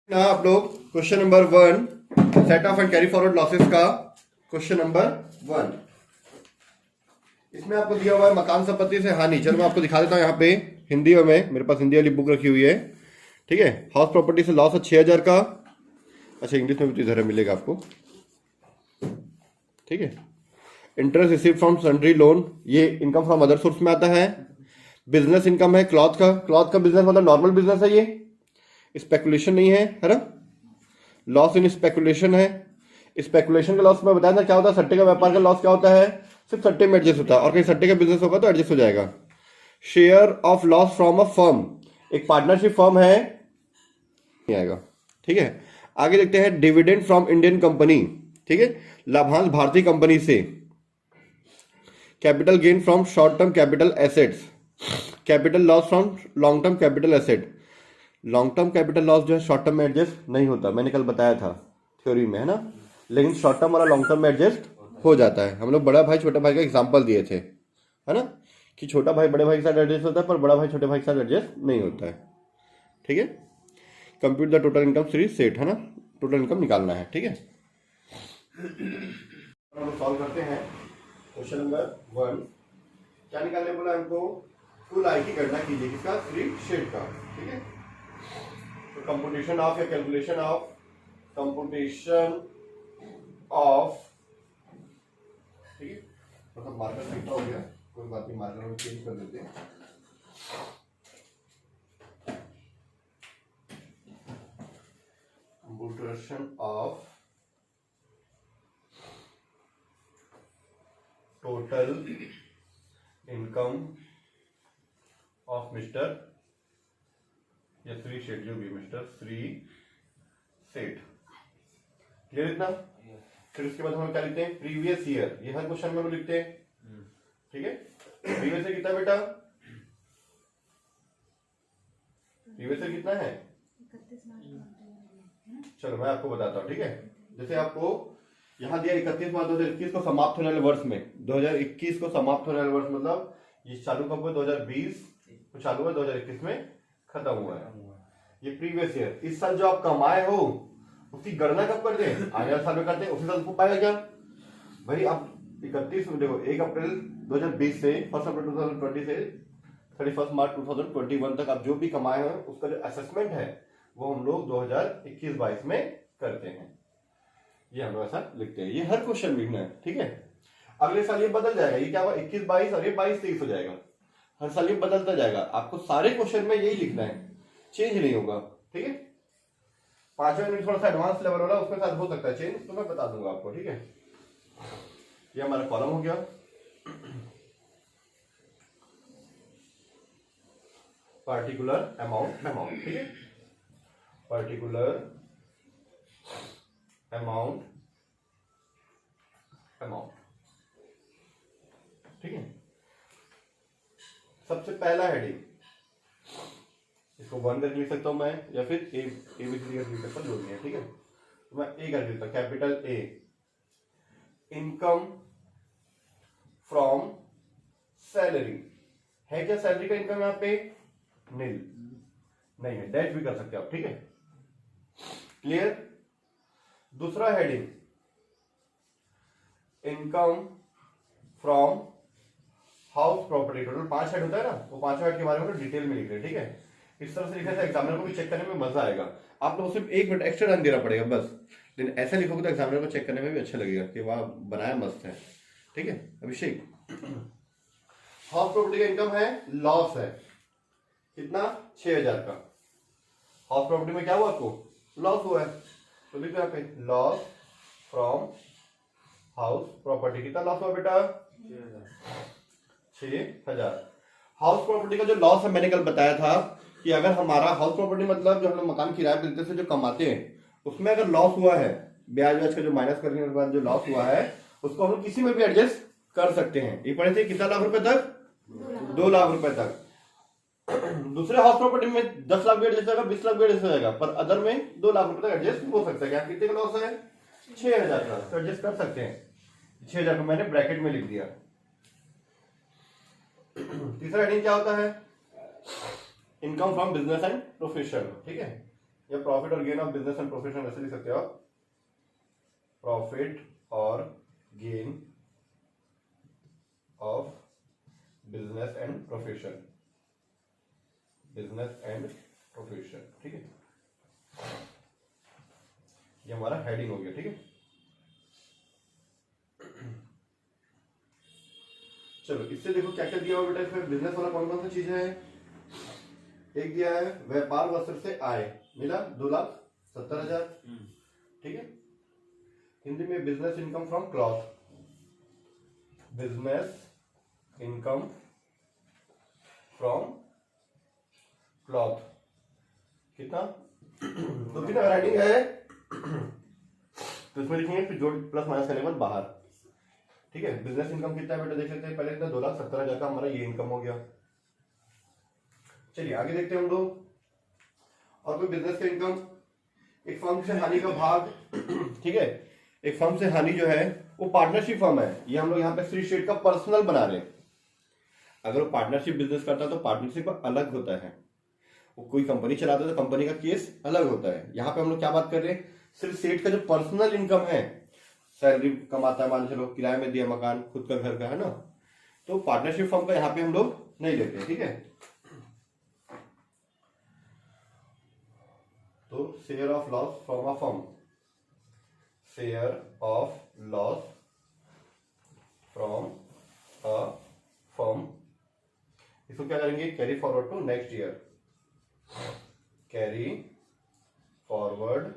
ना आप लोग question number 1 set of and carry forward losses का क्वेश्चन नंबर 1। इसमें आपको दिया हुआ है मकान संपत्ति से हानि। चलो मैं आपको दिखा देता हूँ यहाँ पे हिंदी में, मेरे पास हिंदी वाली बुक रखी हुई है। ठीक है, हाउस प्रॉपर्टी से लॉस है 6,000 का। अच्छा, इंग्लिश में भी तो इधर मिलेगा आपको। ठीक है, interest receive from sundry loan, ये इनकम फ्रॉम अदर सोर्स में आता है। बिजनेस इनकम है क्लॉथ का बिजनेस मतलब नॉर्मल बिजनेस है, ये स्पेकुलेशन नहीं है ना। लॉस इन स्पेकुलेशन है। स्पेकुलेशन का लॉस मैं बताया था क्या होता है। सट्टे का व्यापार का लॉस क्या होता है, सिर्फ सट्टे में एडजस्ट होता है, और कहीं सट्टे का बिजनेस होगा तो एडजस्ट हो जाएगा। Share of loss from a firm, एक पार्टनरशिप फर्म है, नहीं आएगा। ठीक है, आगे देखते हैं डिविडेंड फ्रॉम इंडियन कंपनी। ठीक है, लाभांश भारतीय कंपनी से। Capital gain from short term capital assets. Capital loss from long term capital asset. Long term capital loss जो है शॉर्ट टर्म में एडजस्ट नहीं होता, मैंने कल बताया था थ्योरी में, है ना। लेकिन शॉर्ट टर्म वाला लॉन्ग टर्म में एडजस्ट हो जाता है। हम लोग बड़ा भाई छोटे भाई का एग्जांपल दिए थे, है ना, कि छोटा भाई बड़े भाई के साथ एडजस्ट होता है पर बड़ा भाई छोटे भाई के साथ एडजस्ट नहीं होता है। ठीक है, compute the total income series set, है ना, टोटल इनकम निकालना है। ठीक है, हम लोग सॉल्व करते हैं क्वेश्चन नंबर 1। क्या निकालने बोला हमको, कुल आय की गणना कीजिए, किसका, श्री शेठ का। ठीक है, कंप्यूटेशन ऑफ या कैलकुलेशन ऑफ, कंप्यूटेशन ऑफ, ठीक है, मतलब मार्कर सीखा हो गया, कोई बात नहीं, मार्कर हम चेंज कर देते हैं। Computation of total income of mister या श्री सेठ, जो भी मिस्टर श्री सेठ। क्लियर इतना। फिर उसके बाद हम क्या लिखते हैं, प्रीवियस ईयर, ये हर क्वेश्चन में हम लिखते हैं। ठीक है, प्रीवियस ईयर कितना बेटा, प्रीवियस ईयर कितना है, चलो मैं आपको बताता हूँ। ठीक है, जैसे आपको यहाँ दिया 31 मार्च 2021 को समाप्त होने वाले वर्ष में, 2021 को समाप्त होने वाले वर्ष मतलब ये चालू कब हुआ, 2020 को चालू हुआ, 2021 में खत्म हुआ है। ये प्रीवियस ईयर, इस साल जो आप कमाए हो उसकी गणना कब करते हैं, आने वाले साल में करते हैं, उसी साल को पाएगा क्या भाई। आप 31 में देखो, 1 अप्रैल 2020 से 1 अप्रैल 2020 से 31 मार्च 2021 तक आप जो भी कमाए हो उसका जो असेसमेंट है वो हम लोग 2021-22 में करते हैं। ये हम लोग ऐसा लिखते हैं, ये हर क्वेश्चन में लिखना है। ठीक है, अगले साल ये बदल जाएगा, ये क्या होगा 21-22 और ये 22-23 हो जाएगा। हर साल ये बदलता जाएगा, आपको सारे क्वेश्चन में यही लिखना है, चेंज नहीं होगा। ठीक है, 5वें मिनट थोड़ा सा एडवांस लेवल वाला, उसके साथ हो सकता है चेंज, तो मैं बता दूंगा आपको। ठीक है, ये हमारा कॉलम हो गया। पार्टिकुलर अमाउंट, ठीक है, पार्टिकुलर अमाउंट, ठीक है। सबसे पहला हेडिंग, इसको 1 करके लिख सकता हूं मैं, या फिर ए बी सी करके लिख सकता हूं, जो भी है। ठीक है, तो मैं ए करके लिखता हूं, capital A, income from salary. है क्या सैलरी का इनकम यहाँ पे, नील नहीं है, डैश भी कर सकते हो आप। ठीक है, क्लियर। दूसरा heading, income from house property. Total 5 head होता है ना, वो 5 हेड के बारे में डिटेल में लिख रहे हैं। ठीक है, इस तरह से लिखने से एग्जामिनर को भी चेक करने में मजा आएगा। आप लोग सिर्फ 1 मिनट एक्स्ट्रा टाइम देना पड़ेगा बस, लेकिन ऐसा लिखोगे तो एग्जामिनर को चेक करने में भी अच्छा लगेगा कि वाह बनाया मस्त है। ठीक है, अभिषेक, हाउस प्रॉपर्टी का इनकम है, लॉस है कितना, 6,000 का। हाउस प्रॉपर्टी में क्या हुआ, आपको लॉस हुआ है, तो लिखो यहाँ पे लॉस फ्रॉम हाउस प्रॉपर्टी। कितना लॉस हुआ बेटा, 6,000। हाउस प्रॉपर्टी का जो लॉस है मैंने कल बताया था कि अगर हमारा हाउस प्रॉपर्टी मतलब जो हम लोग मकान किराए पे देते से जो कमाते हैं, उसमें अगर लॉस हुआ है, ब्याज व्याज का जो माइनस करने के बाद जो लॉस हुआ है, उसको हम लोग किसी में भी एडजस्ट कर सकते हैं। ये पढ़े थे कितना लाख रुपए तक, 2 लाख रुपए तक। दूसरे हाउस प्रॉपर्टी में 10 लाख भी एडजस्ट होगा, 20 लाख भी एडजस्ट हो जाएगा, पर अदर में 2 लाख रुपए तक एडजस्ट हो सकता है। क्या कितने का लॉस है, 6,000 का, तो एडजस्ट कर सकते हैं। 6,000 को मैंने ब्रैकेट में लिख दिया। तीसरा हेडिंग क्या होता है, income from business and profession. ठीक है, या प्रॉफिट और gain of business and profession ऐसे लिख सकते हो आप, प्रॉफिट और gain of business and profession, business and profession, ठीक है। ये हमारा हेडिंग हो गया, ठीक है। चलो इससे देखो क्या क्या दिया हुआ बेटा, इसमें बिजनेस वाला कौन कौन सी चीजें हैं। एक दिया है व्यापार वस्त्र से आय, मिला 2,70,000, ठीक है। हिंदी में business income from cloth, business income from cloth कितना, तो कितना राइटिंग है तो इसमें लिखेंगे फिर जोड़ प्लस माइनस करने के बाद बाहर, ठीक है। बिजनेस इनकम कितना है बेटा देख लेते हैं, पहले कितना 2,70,000 का हमारा ये इनकम हो गया। चलिए आगे देखते हैं हम लोग, और कोई बिजनेस का इनकम, एक फर्म से हानि का भाग, ठीक है। एक फर्म से हानि जो है वो पार्टनरशिप फर्म है, ये हम लोग यहाँ पे श्री शेठ का पर्सनल बना रहे हैं। अगर वो पार्टनरशिप बिजनेस करता है तो पार्टनरशिप अलग होता है, वो कोई कंपनी चलाता है तो कंपनी का केस अलग होता है। यहाँ पे हम लोग क्या बात कर रहे हैं, सिर्फ सेठ का जो पर्सनल इनकम है, सैलरी कमाता है, मान चलो किराए में दिया मकान, खुद का घर का है ना, तो पार्टनरशिप फर्म का यहाँ पे हम लोग नहीं लेते, ठीक है। तो share of loss from a firm, share of loss from a firm, इसको क्या करेंगे, carry forward to next year, carry forward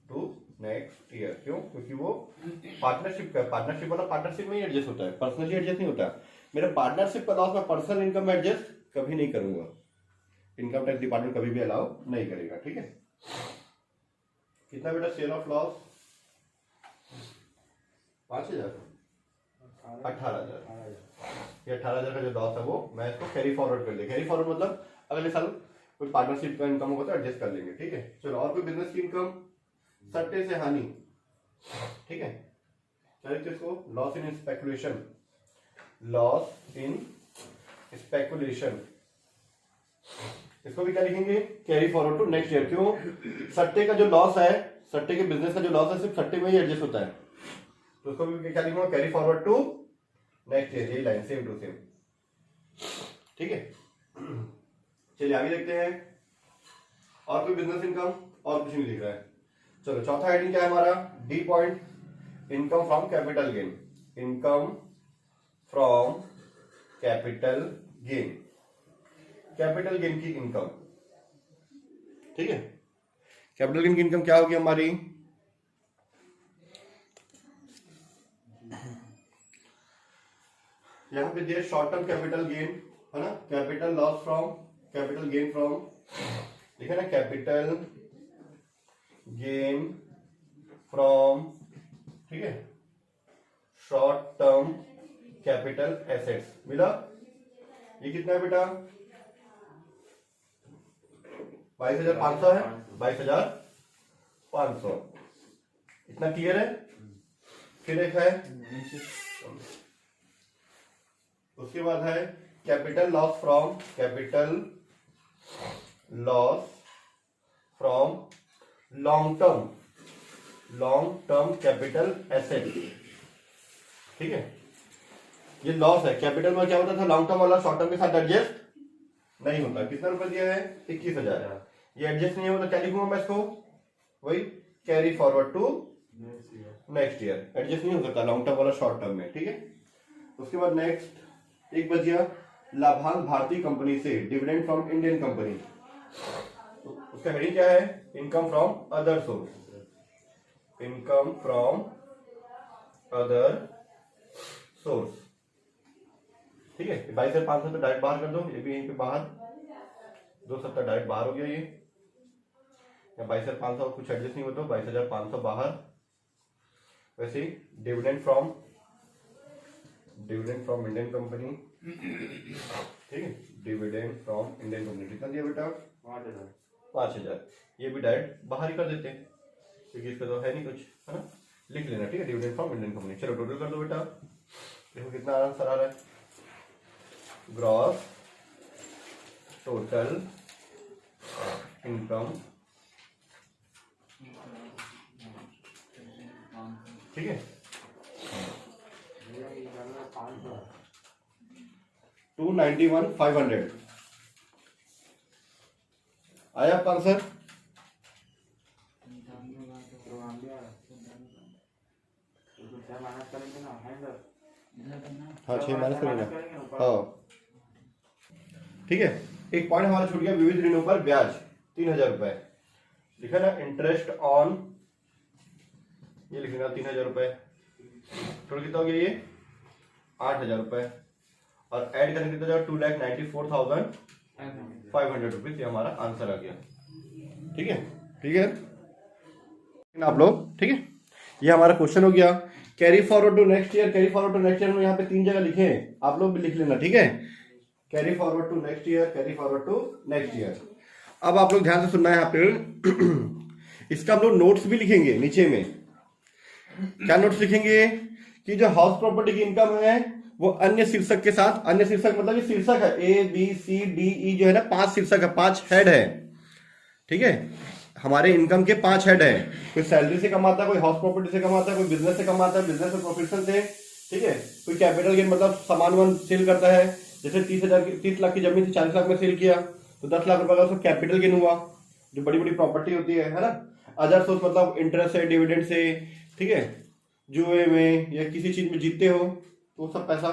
to next year. क्यों, क्योंकि वो पार्टनरशिप का, पार्टनरशिप वाला पार्टनरशिप में ही एडजस्ट होता है, पर्सनली एडजस्ट नहीं होता। मेरा पार्टनरशिप का लॉस मैं पर्सनल इनकम में एडजस्ट कभी नहीं करूंगा, इनकम टैक्स डिपार्टमेंट कभी भी अलाउ नहीं करेगा, ठीक है। कितना बेटा शेयर ऑफ लॉस, 5,000, 18,000, ये 18,000 का जो लॉस है वो मैं इसको कैरी फॉरवर्ड कर दिया। कैरी फॉरवर्ड मतलब अगले साल कोई पार्टनरशिप का इनकम होगा तो एडजस्ट कर लेंगे, ठीक है। चलो और कोई बिजनेस की इनकम, सट्टे से हानि, ठीक है, क्या लिखते इसको, loss in speculation, loss in speculation, इसको भी क्या लिखेंगे, carry forward to next year. क्यों, सट्टे का जो लॉस है, सट्टे के बिजनेस का जो लॉस है सिर्फ सट्टे में ही एडजस्ट होता है, तो उसको भी क्या लिखूंगा, carry forward to next year, यही लाइन सेम टू सेम, ठीक है। चलिए आगे देखते हैं, और कोई बिजनेस इनकम, और कुछ नहीं लिख रहा है। चलो चौथा हेडिंग क्या है हमारा, D point, income from capital gain, income from capital gain, capital gain की इनकम, ठीक है। कैपिटल गेन की इनकम क्या होगी हमारी, यहां पे दिया शॉर्ट टर्म कैपिटल गेन है ना, capital loss from, capital gain from, लिखा ना, कैपिटल गेन फ्रॉम, ठीक है, शॉर्ट टर्म कैपिटल एसेट्स, मिला। ये कितना है बेटा, 22,500 है, 22,500, इतना क्लियर है। फिर एक है, उसके बाद है capital loss from, capital loss from long term capital asset, ठीक है। ये लॉस है, कैपिटल में क्या होता था, लॉन्ग टर्म वाला शॉर्ट टर्म के साथ एडजस्ट नहीं होता। कितना रुपए दिया है, 21,000, ये एडजस्ट नहीं होता, क्या लिखूंगा मैं इसको, वही carry forward to next year, adjust नहीं हो सकता लॉन्ग टर्म वाला शॉर्ट टर्म में, ठीक है। उसके बाद नेक्स्ट एक बच गया, लाभांश भारतीय कंपनी से, डिविडेंड फ्रॉम इंडियन कंपनी, उसका हेडिंग क्या है, income from other source, income from other source, ठीक है। 22,500 तो डायरेक्ट बाहर कर दो, ये भी यहीं पे बाहर, 270 डायरेक्ट बाहर हो गया ये, 22,500 कुछ एडजस्ट नहीं होता, 22,500 बाहर। वैसे ही डिविडेंड फ्रॉम इंडियन कंपनी, ठीक है, डिविडेंड फ्रॉम इंडियन कंपनी कितना दिया बेटा, 5,000, ये भी डायरेक्ट बाहर ही कर देते हैं क्योंकि इसका तो है नहीं कुछ, है ना, लिख लेना, ठीक है, डिविडेंड फ्रॉम इंडियन कंपनी। चलो टोटल कर दो बेटा, देखो कितना आंसर आ रहा है, ग्रॉस टोटल इनकम ठीक है। 291,500 आया आपका आंसर। हाँ 6 माइनस करेंगे। हाँ ठीक है। एक पॉइंट हमारा छूट गया, विविध ऋणों पर ब्याज 3,000 रुपए लिखा ना, इंटरेस्ट ऑन, ये लिखेगा 3,000 रुपए। टोटल कितना हो गया ये 8,000 रुपए, और ऐड करेंगे कितना जाएगा 2,94,500 रुपीज। ये हमारा आंसर आ गया। ठीक है, ठीक है आप लोग। ठीक है, ये हमारा क्वेश्चन हो गया। Carry forward to next year, carry forward to next year में यहाँ पे 3 जगह लिखे हैं, आप लोग भी लिख लेना। ठीक है, carry forward to next year, carry forward to next year. अब आप लोग ध्यान से सुनना है यहाँ पे इसका हम लोग नोट्स भी लिखेंगे नीचे में। क्या नोट्स लिखेंगे कि जो हाउस प्रॉपर्टी की इनकम है वो अन्य शीर्षक के साथ, अन्य शीर्षक मतलब ये शीर्षक है ABCDE जो है ना, 5 शीर्षक है, 5 हेड है। ठीक है, हमारे इनकम के 5 हेड है। कोई सैलरी से कमाता है, कोई हाउस प्रॉपर्टी से कमाता है, कोई बिजनेस से कमाता है, बिजनेस में प्रोफेशन से। ठीक है, कोई कैपिटल गेन मतलब सामान वान सेल करता है, जैसे 30 लाख की जमीन थी 40 लाख में सेल किया तो 10 लाख रुपए का उसको कैपिटल गेन हुआ, जो बड़ी बड़ी प्रॉपर्टी होती है ना। अदर सोर्स मतलब इंटरेस्ट से, डिविडेंड से। ठीक है, जुए में या किसी चीज में जीतते हो तो सब पैसा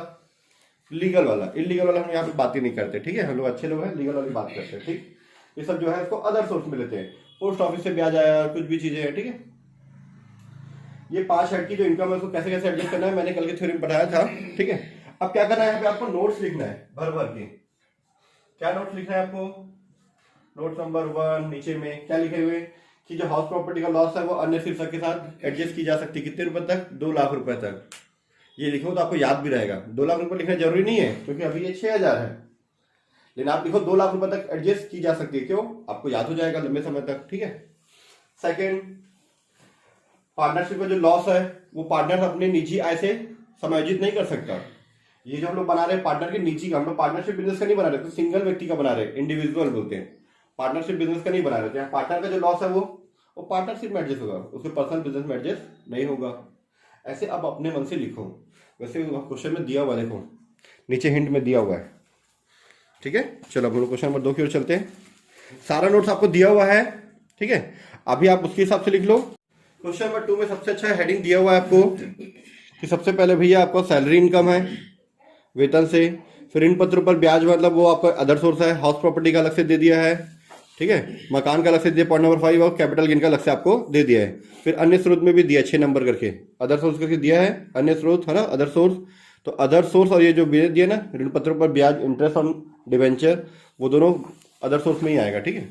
लीगल वाला, इलीगल वाला हम यहाँ पे बात ही नहीं करते। ठीक है, हम लोग अच्छे लोग हैं, लीगल वाली बात करते हैं। ठीक, ये सब जो है इसको अदर सोर्स में लेते हैं, पोस्ट ऑफिस से ब्याज आया, कुछ भी चीजें हैं। ठीक है, ये 5 हेड की जो इनकम है उसको कैसे कैसे एडजस्ट करना है मैंने कल के थ्योरी में बताया था। ठीक है, अब क्या करना है, यहाँ पे आपको नोट्स लिखना है भर भर के। क्या नोट्स लिखना है आपको, नोट नंबर 1 नीचे में क्या लिखे हुए कि जो हाउस प्रॉपर्टी का लॉस है वो अन्य शीर्षक के साथ एडजस्ट की जा सकती है। कितने रुपए तक, 2 लाख रुपए तक। ये लिखो तो आपको याद भी रहेगा। 2 लाख रुपए लिखना जरूरी नहीं है क्योंकि अभी ये 6,000 है, लेकिन आप लिखो 2 लाख रुपए तक एडजस्ट की जा सकती है। क्यों, आपको याद हो जाएगा लंबे समय तक। ठीक है। सेकेंड, पार्टनरशिप का जो लॉस है वो पार्टनर अपने निजी आय से समायोजित नहीं कर सकता। ये जो हम लोग बना रहे हैं पार्टनर के निजी का, हम लोग पार्टनरशिप बिजनेस का नहीं बना रहे, तो सिंगल व्यक्ति का बना रहे, इंडिविजुअल बोलते हैं, पार्टनरशिप बिजनेस का नहीं बना रहे। तो पार्टनर का जो लॉस है वो पार्टनरशिप में एडजस्ट होगा, उसके पर्सनल बिजनेस में एडजस्ट नहीं होगा। ऐसे अब अपने मन से लिखो, वैसे क्वेश्चन में दिया हुआ, देखो नीचे हिंट में दिया हुआ है। ठीक है, चलो हम लोग क्वेश्चन नंबर 2 की ओर चलते हैं। सारा नोट्स आपको दिया हुआ है। ठीक है, अभी आप उसके हिसाब से लिख लो। क्वेश्चन नंबर 2 में सबसे अच्छा हेडिंग दिया हुआ है आपको कि सबसे पहले भैया आपका सैलरी इनकम है वेतन से, फिर ऋण पत्रों पर ब्याज मतलब वो आपका अदर सोर्स है, हाउस प्रॉपर्टी का अलग से दे दिया है। ठीक है, मकान का अलग से दिया पॉइंट नंबर 5, और कैपिटल गेन का अलग से आपको दे दिया है। फिर अन्य स्रोत में भी दिया 6 नंबर करके, अदर सोर्स करके दिया है, अन्य स्रोत है ना, अदर सोर्स। तो अदर सोर्स और ये जो दिया ना ऋण पत्रों पर ब्याज, इंटरेस्ट ऑन डिवेंचर, वो दोनों अदर सोर्स में ही आएगा। ठीक है,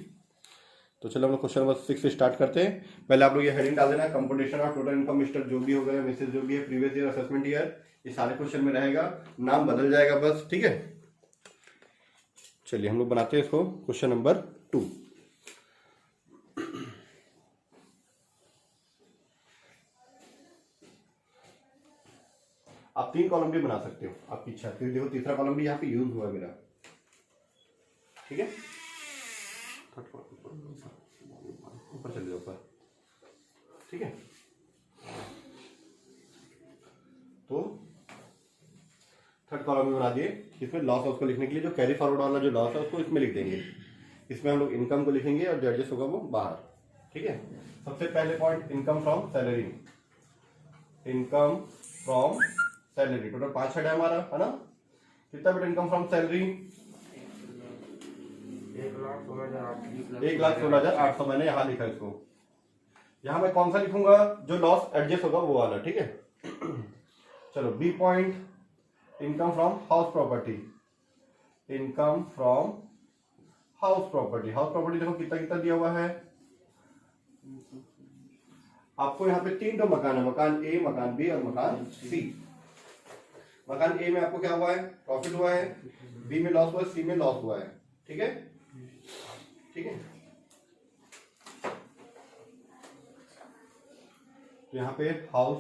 तो चलो हम लोग क्वेश्चन नंबर 6 से स्टार्ट करते हैं। पहले आप लोग ये हेडिंग डाल देना, computation of total income mister जो भी होगा, मिसेस जो भी है, प्रीवियस ईयर, असेसमेंट ईयर, ये सारे क्वेश्चन में रहेगा, नाम बदल जाएगा बस। ठीक है, चलिए हम लोग बनाते हैं इसको क्वेश्चन नंबर 2। आप 3 कॉलम भी बना सकते हो, आपकी इच्छा। फिर देखो तीसरा कॉलम भी यहाँ पे यूज हुआ मेरा। ठीक है, ऊपर चले जाओ ऊपर। ठीक है, तो थर्ड कॉलम भी बना दिए। इसमें लॉस उसको लिखने के लिए जो कैरी फॉरवर्ड वाला जो लॉस है उसको इसमें लिख देंगे। इसमें हम लोग इनकम को लिखेंगे और जो एडजस्ट होगा वो बाहर। ठीक है, सबसे पहले point income from salary. Income from salary total 5 head है हमारा, है ना। कितना बेटा इनकम फ्रॉम सैलरी, 1,16,800 मैंने यहाँ लिखा इसको। यहाँ मैं कौन सा लिखूंगा, जो लॉस एडजस्ट होगा वो वाला। ठीक है, चलो B point, income from house property. Income from house property, house property देखो कितना कितना दिया हुआ है आपको। यहाँ पे 3 मकान है, मकान ए, मकान बी और मकान सी। मकान ए में आपको क्या हुआ है, प्रॉफिट हुआ है, बी में लॉस हुआ है, सी में लॉस हुआ है। ठीक है, ठीक है, तो यहाँ पे हाउस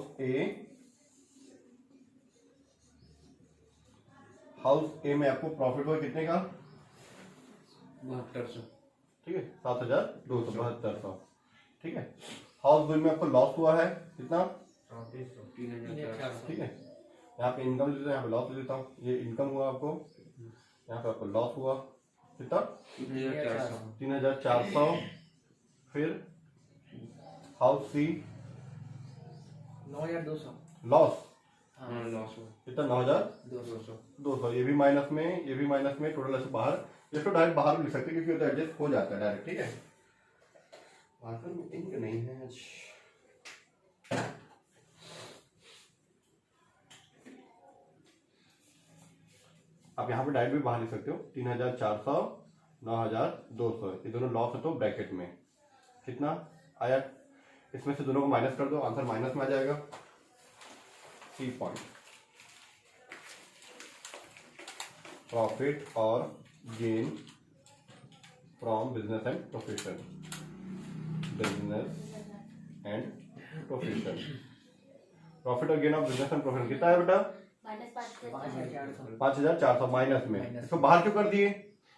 ए में आपको प्रॉफिट हुआ कितने का, 7200। ठीक है, 7,272। ठीक है, हाउस बी में आपको लॉस हुआ है कितना, ठीक है। यहाँ पे इनकम ले लेता हूँ, यहाँ पे लॉस ले लेता हूँ। ये इनकम हुआ आपको, यहाँ पे आपको लॉस हुआ कितना 3400। फिर हाउस सी 9200 लॉस लॉस कितना 9200। ये भी माइनस में, टोटल ऐसे बाहर, इसको डायरेक्ट बाहर भी लिख सकते हैं क्योंकि तो एडजस्ट हो जाता है डायरेक्ट। ठीक है, मार्कर में इंक नहीं है आज। आप यहाँ पे डायरेक्ट भी बाहर लिख सकते हो 3400 9200, ये दोनों लॉस है तो ब्रैकेट में कितना आया, इसमें से दोनों को माइनस कर दो, आंसर माइनस में आ जाएगा। सी पॉइंट प्रॉफिट और gain from business and profession, business and profession, profit और gain of business and profession कितना है बेटा 5400 माइनस में। इसको बाहर क्यों कर दिए,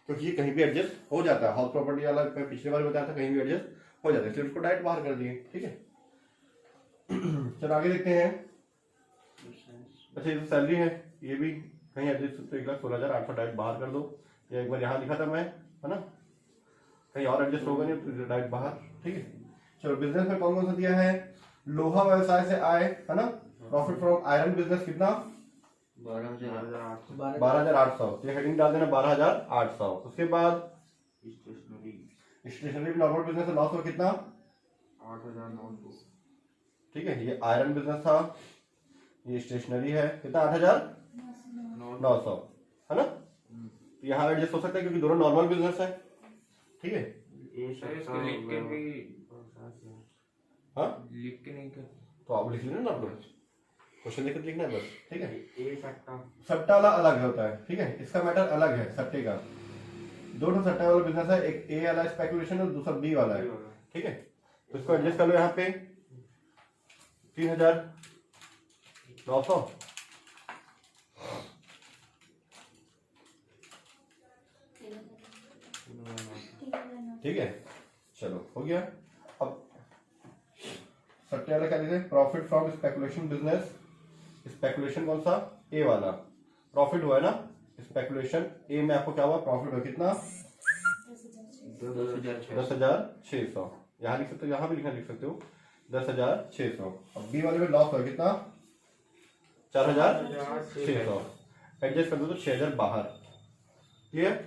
क्योंकि ये कहीं भी एडजस्ट हो जाता है, हाउस प्रॉपर्टी वाला मैं पिछले बार बताया था कहीं भी एडजस्ट हो जाता है, इसलिए उसको डायरेक्ट बाहर कर दिए। ठीक है, चलो आगे देखते हैं। अच्छा ये सैलरी है, ये भी कहीं एडजस्ट, 1,16,800 डायरेक्ट बाहर कर दो, या एक बार यहाँ लिखा था मैं, है ना, कहीं और एडजस्ट होगा नहीं तो डायरेक्ट बाहर। ठीक है, चलो बिजनेस में कौन कौन सा दिया है, लोहा व्यवसाय से आए, है ना, प्रॉफिट फ्रॉम आयरन बिजनेस कितना 12,800, ये हेडिंग डाल देना 12,800। उसके बाद स्टेशनरी नॉर्मल बिजनेस लॉस हो कितना 8,900। ठीक है, ये आयरन बिजनेस था, ये स्टेशनरी है कितना 8,900, है ना। तो यहाँ एडजस्ट हो सकता है क्योंकि दोनों नॉर्मल बिजनेस है। ठीक है, हाँ लिख के नहीं कर तो आप लिख लेना ना, आप लोग क्वेश्चन देख लिखना है बस। ठीक है, सट्टा सट्टा वाला अलग होता है। ठीक है, इसका मैटर अलग है सट्टे का, दो सट्टा वाला बिजनेस है, एक ए वाला स्पेकुलेशन और दूसरा बी वाला है। ठीक है, तो इसको एडजस्ट कर लो, यहाँ पे 3,900। ठीक है, चलो हो गया। अब सट्टे वाला क्या लिखे, profit from speculation business, speculation कौन सा ए वाला, प्रॉफिट हुआ है ना, स्पेकुलेशन ए में आपको क्या हुआ प्रॉफिट हुआ कितना 10,600, यहाँ लिख सकते हो, यहाँ भी लिख सकते हो 10,600। अब बी वाले में लॉस हुआ कितना 4,600, एडजस्ट कर दो तो 6,000 बाहर। क्लियर,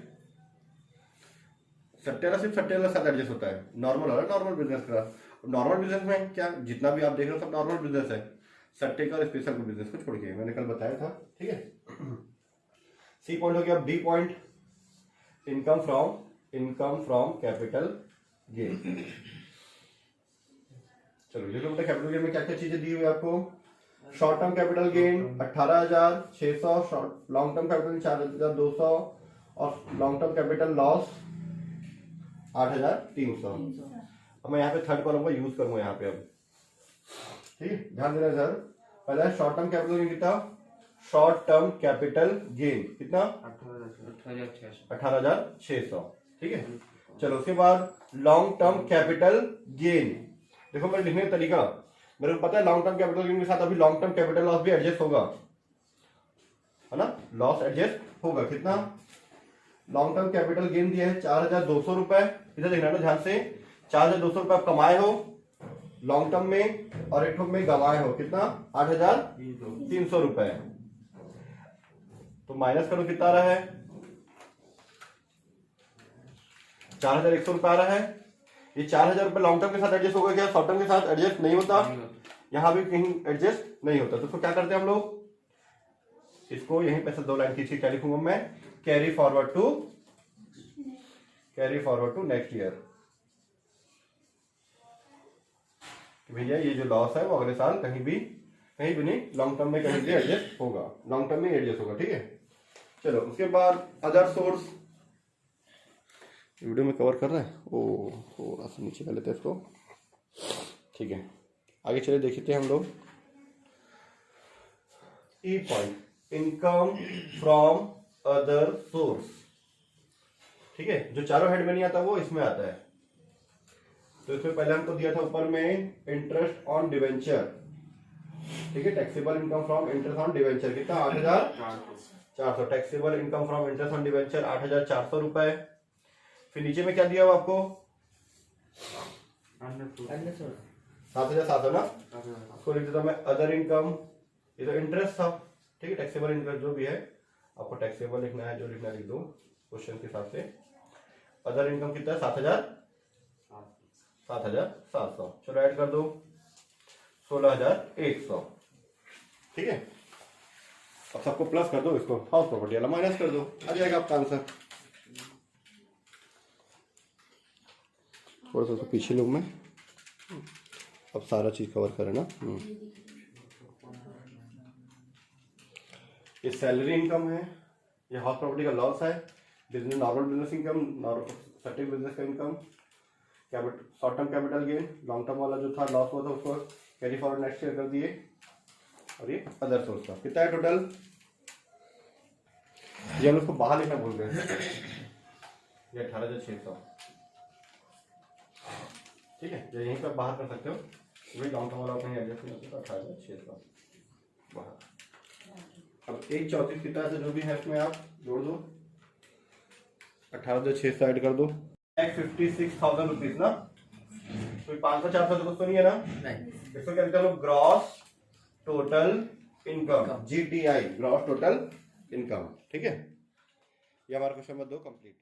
सट्टे वाला सिर्फ सट्टे वाला साथ एडजस्ट होता है, नॉर्मल वाला नॉर्मल बिजनेस का। नॉर्मल बिजनेस में क्या, जितना भी आप देख रहे हो सब नॉर्मल बिजनेस है, सट्टे का और स्पेशल बिजनेस को छोड़ के, मैंने कल बताया था। ठीक है, सी पॉइंट हो गया। B point income from capital gain. चलो ये बेटा कैपिटल गेन में क्या क्या चीजें दी हुई है आपको, short term capital gain 18,600, long term capital 4,200 और लॉन्ग टर्म कैपिटल लॉस 8,300। अब मैं यहाँ पे थर्ड कॉलम को यूज करूंगा यहाँ पे। अब ठीक है, ध्यान देना सर, पहला शॉर्ट टर्म कैपिटल गेन कितना, शॉर्ट टर्म कैपिटल गेन कितना 18,600। ठीक है, चलो उसके बाद लॉन्ग टर्म कैपिटल गेन, देखो मेरे लिखने का तरीका, मेरे को पता है लॉन्ग टर्म कैपिटल गेन के साथ अभी लॉन्ग टर्म कैपिटल लॉस भी एडजस्ट होगा, है ना, लॉस एडजस्ट होगा कितना, लॉन्ग टर्म कैपिटल गेन दिया है 4,200 रुपए, इधर देखना ना ध्यान से, 4,200 रुपए आप कमाए हो लॉन्ग टर्म में और एक टर्म में गंवाए हो कितना 8,300 रुपए, तो माइनस करो कितना आ रहा है 4,100 रुपए आ रहा है। ये 4,000 रुपए लॉन्ग टर्म के साथ एडजस्ट होगा क्या, शॉर्ट टर्म के साथ एडजस्ट नहीं होता, यहां भी कहीं एडजस्ट नहीं होता, तो इसको क्या करते हैं हम लोग, इसको यहीं पे से दो लाइन खींच के क्या लिखूंगा मैं, carry forward to next year, भैया ये जो लॉस है वो अगले साल कहीं भी नहीं, लॉन्ग टर्म में कहीं भी एडजस्ट होगा, लॉन्ग टर्म में एडजस्ट होगा। ठीक है, चलो उसके बाद अदर सोर्स, वीडियो में कवर कर रहा है, ओ थोड़ा सा नीचे कर लेते हैं इसको। ठीक है, आगे चले देखते हैं हम लोग। ई point income from other source. ठीक है, जो चारों हेड में नहीं आता वो इसमें आता है, तो इसमें पहले हमको दिया था ऊपर में इंटरेस्ट ऑन डिवेंचर, ठीक है। Taxable income from interest on debenture कितना 8,400। Taxable income from interest on debenture 8,400 रुपए। फिर नीचे में क्या दिया हुआ आपको 7,700 ना, उसको लिख देता हूं मैं अदर इनकम। ये तो इंटरेस्ट था, ठीक है। टैक्सेबल इनकम जो भी है आपको टैक्सेबल लिखना है, जो लिखना है लिख दो क्वेश्चन के हिसाब से। अदर इनकम कितना है 7,700। चलो ऐड कर दो 16,100, ठीक है। अब सबको प्लस कर दो, इसको हाउस प्रॉपर्टी वाला माइनस कर दो, आ जाएगा आपका आंसर। थोड़ा सा तो पीछे लूँ मैं, अब सारा चीज कवर करें ना। ये सैलरी इनकम है, ये हाउस प्रॉपर्टी का लॉस है, business normal business income, static business का income, short term capital gain, long term वाला जो था लॉस हुआ था उसको कैरी फॉरवर्ड नेक्स्ट ईयर कर दिए, और ये अदर सोर्स का कितना है टोटल। ये हम उसको बाहर लिखना भूल गए, ये 18,600, ठीक है। ये यहीं पर बाहर कर सकते हो, वही लॉन्ग टर्म वाला कहीं एडजस्ट नहीं होता, 18,600 बाहर। अब 1/34 की तरह से जो भी है इसमें आप जोड़ दो, 18,600 ऐड कर दो, 56,000 रुपीज ना। तो 500-400 तो कुछ तो नहीं है ना, इसको क्या लिखते हैं gross total income, GTI, gross total income, ठीक है। ये हमारा क्वेश्चन नंबर 2 कंप्लीट।